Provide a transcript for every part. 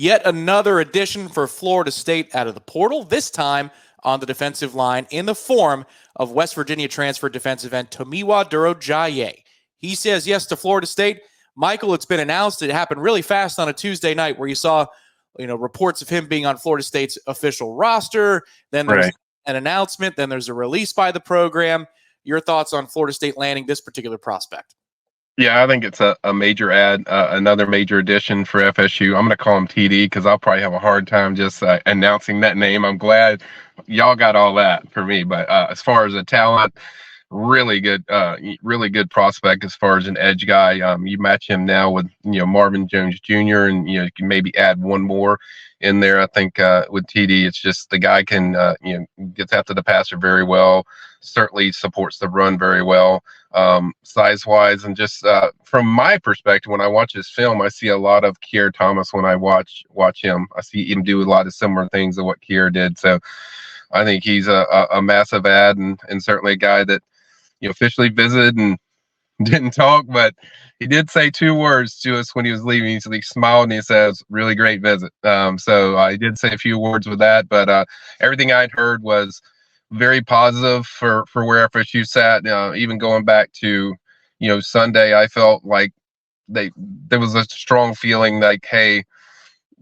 Yet another addition for Florida State out of the portal, this time on the defensive line in the form of West Virginia transfer defensive end Tomiwa Durojaiye. He says yes to Florida State. Michael, it's been announced. It happened really fast on a Tuesday night where you saw, reports of him being on Florida State's official roster. Then there's an announcement. Then there's a release by the program. Your thoughts on Florida State landing this particular prospect? Yeah, I think it's a major add, another major addition for FSU. I'm going to call him TD because I'll probably have a hard time just announcing that name. I'm glad y'all got all that for me. But as far as a talent, really good prospect as far as an edge guy. You match him now with Marvin Jones Jr. and you can maybe add one more in there. I think with TD, it's just the guy can gets after the passer very well. Certainly supports the run very well, size wise, and just from my perspective, when I watch his film, I see a lot of Keir Thomas when I watch him. I see him do a lot of similar things to what Keir did. So I think he's a massive add and certainly a guy that officially visited and didn't talk, but he did say 2 words to us when he was leaving. He smiled and he says, "Really great visit." So I did say a few words with that, but everything I'd heard was very positive for where FSU sat. Even going back to Sunday, I felt like there was a strong feeling like, hey,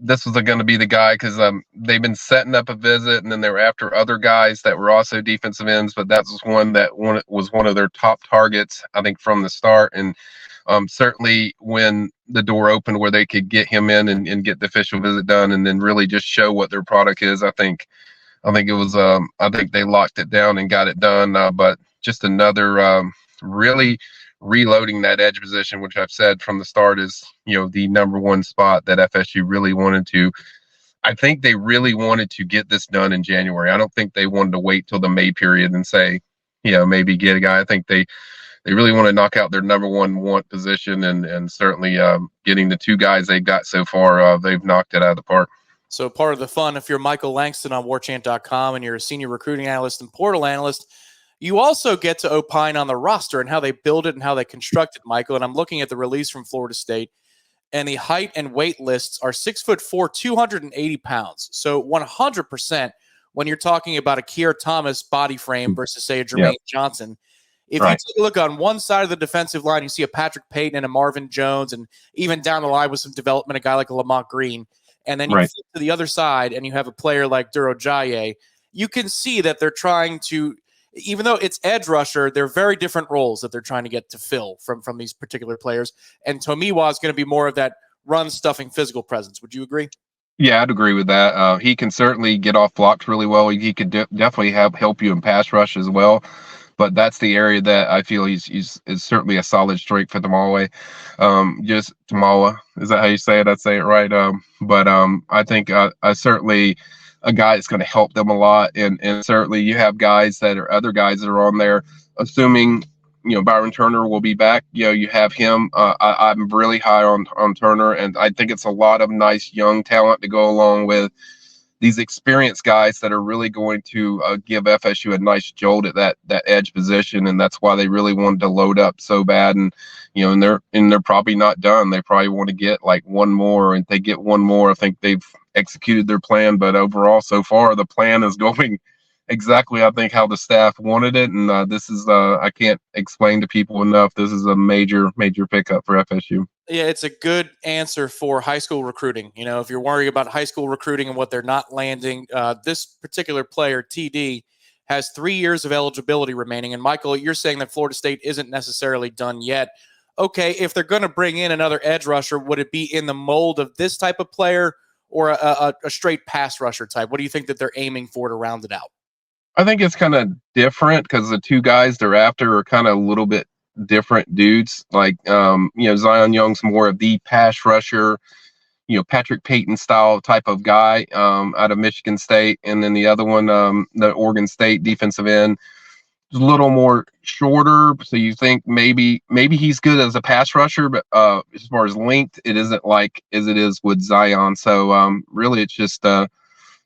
this was going to be the guy because they've been setting up a visit, and then they were after other guys that were also defensive ends, but that was one of their top targets, I think, from the start. And certainly when the door opened where they could get him in and get the official visit done and then really just show what their product is, I think it was I think they locked it down and got it done. But just another really reloading that edge position, which I've said from the start is the number one spot that FSU really wanted to. I think they really wanted to get this done in January. I don't think they wanted to wait till the May period and say, maybe get a guy. I think they really want to knock out their number one want position, and certainly getting the 2 guys they got so far, they've knocked it out of the park. So part of the fun, if you're Michael Langston on Warchant.com and you're a senior recruiting analyst and portal analyst, you also get to opine on the roster and how they build it and how they construct it, Michael. And I'm looking at the release from Florida State, and the height and weight lists are 6'4", 280 pounds. So 100% when you're talking about a Keir Thomas body frame versus, say, a Jermaine Johnson. If you take a look on one side of the defensive line, you see a Patrick Payton and a Marvin Jones, and even down the line with some development, a guy like a Lamont Green. And then you flip to the other side and you have a player like Durojaiye. You can see that they're trying to, even though it's edge rusher, they're very different roles that they're trying to get to fill from these particular players. And Tomiwa is going to be more of that run-stuffing physical presence. Would you agree? Yeah, I'd agree with that. He can certainly get off blocks really well. He could definitely help you in pass rush as well. But that's the area that I feel is certainly a solid strength for Tomiwa. Just Tomiwa, is that how you say it? I'd say it right. But I think certainly a guy that's going to help them a lot, and certainly you have other guys that are on there. Assuming Byron Turner will be back, you have him. I'm really high on Turner, and I think it's a lot of nice young talent to go along with these experienced guys that are really going to give FSU a nice jolt at that edge position, and that's why they really wanted to load up so bad. And and they're probably not done. They probably want to get like one more, and if they get one more, I think they've executed their plan. But overall, so far, the plan is going exactly, I think, how the staff wanted it. And this is I can't explain to people enough. This is a major pickup for FSU. Yeah, it's a good answer for high school recruiting. If you're worried about high school recruiting and what they're not landing, this particular player, TD, has 3 years of eligibility remaining. And Michael, you're saying that Florida State isn't necessarily done yet. Okay, if they're going to bring in another edge rusher, would it be in the mold of this type of player or a straight pass rusher type? What do you think that they're aiming for to round it out? I think it's kind of different because the 2 guys they're after are kind of a little bit different dudes. Like Zion Young's more of the pass rusher, Patrick Payton style type of guy out of Michigan State, and then the other one, the Oregon State defensive end, is a little more shorter. So you think maybe he's good as a pass rusher, but as far as length, it isn't like as it is with Zion. So really, it's just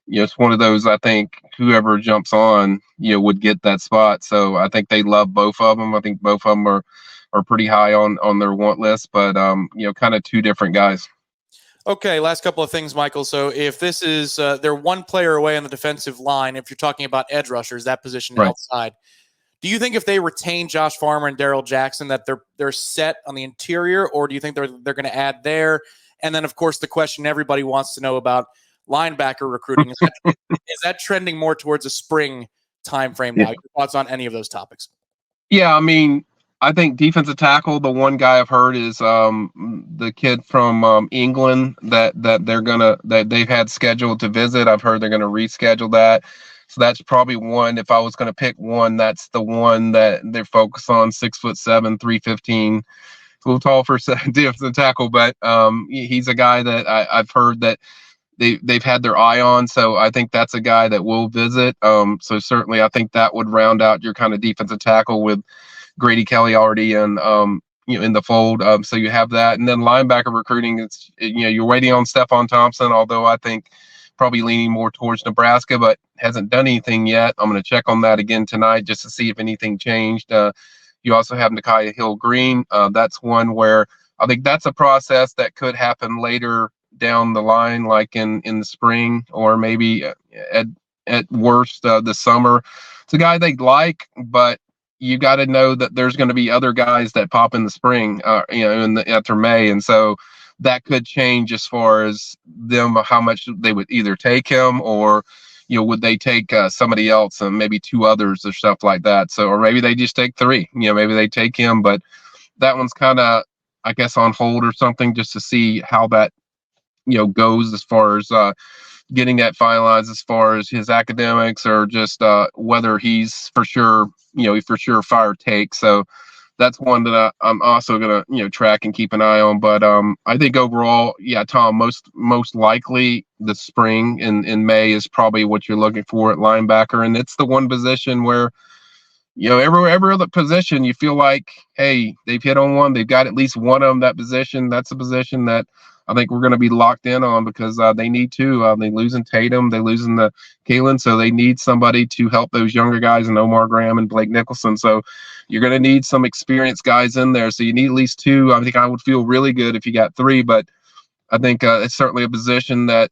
it's one of those. I think whoever jumps on, would get that spot. So I think they love both of them. I think both of them are pretty high on their want list, but kind of 2 different guys. Okay, last couple of things, Michael. So if this is they're one player away on the defensive line, if you're talking about edge rushers, that position Right. outside, do you think if they retain Josh Farmer and Darrell Jackson that they're set on the interior, or do you think they're going to add there? And then, of course, the question everybody wants to know about linebacker recruiting is that trending more towards a spring time frame now? Yeah. Your thoughts on any of those topics? Yeah, I mean, I think defensive tackle. The one guy I've heard is the kid from England that they've had scheduled to visit. I've heard they're going to reschedule that. So that's probably one. If I was going to pick one, that's the one that they're focused on. 6'7", 315. A little tall for defensive tackle, but he's a guy that I've heard that they've had their eye on. So I think that's a guy that will visit. So certainly I think that would round out your kind of defensive tackle with Grady Kelly already in in the fold. So you have that, and then linebacker recruiting. It's you're waiting on Stephon Thompson, although I think probably leaning more towards Nebraska, but hasn't done anything yet. I'm going to check on that again tonight just to see if anything changed. You also have Nakia Hill-Green. That's one where I think that's a process that could happen later down the line, like in the spring or maybe at worst the summer. It's a guy they like, but you got to know that there's going to be other guys that pop in the spring, after May, and so that could change as far as them how much they would either take him or would they take somebody else and maybe two others or stuff like that. So or maybe they just take three. Maybe they take him, but that one's kind of I guess on hold or something just to see how that goes as far as getting that finalized as far as his academics or just whether he's for sure fire take. So that's one that I'm also gonna track and keep an eye on. But I think overall, yeah, Tom, most likely the spring in May is probably what you're looking for at linebacker, and it's the one position where every other position you feel like, hey, they've hit on one, they've got at least one of them. That position, that's a position that I think we're going to be locked in on because they need to. They losing Tatum, they losing the Kalen, so they need somebody to help those younger guys and Omar Graham and Blake Nicholson. So you're going to need some experienced guys in there. So you need at least two. I think I would feel really good if you got three, but I think it's certainly a position that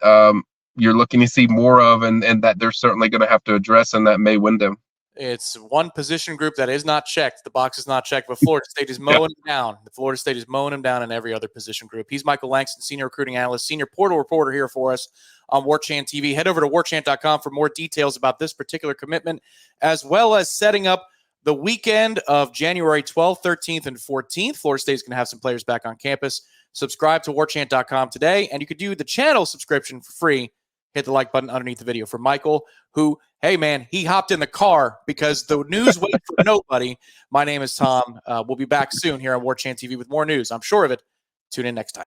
you're looking to see more of, and that they're certainly going to have to address in that May window. It's one position group that is not checked. The box is not checked, but Florida State is mowing him down. Florida State is mowing him down in every other position group. He's Michael Langston, senior recruiting analyst, senior portal reporter here for us on Warchant TV. Head over to warchant.com for more details about this particular commitment, as well as setting up the weekend of January 12th, 13th, and 14th. Florida State is going to have some players back on campus. Subscribe to warchant.com today, and you could do the channel subscription for free. Hit the like button underneath the video for Michael, who, hey, man, he hopped in the car because the news went for nobody. My name is Tom. We'll be back soon here on Warchant TV with more news. I'm sure of it. Tune in next time.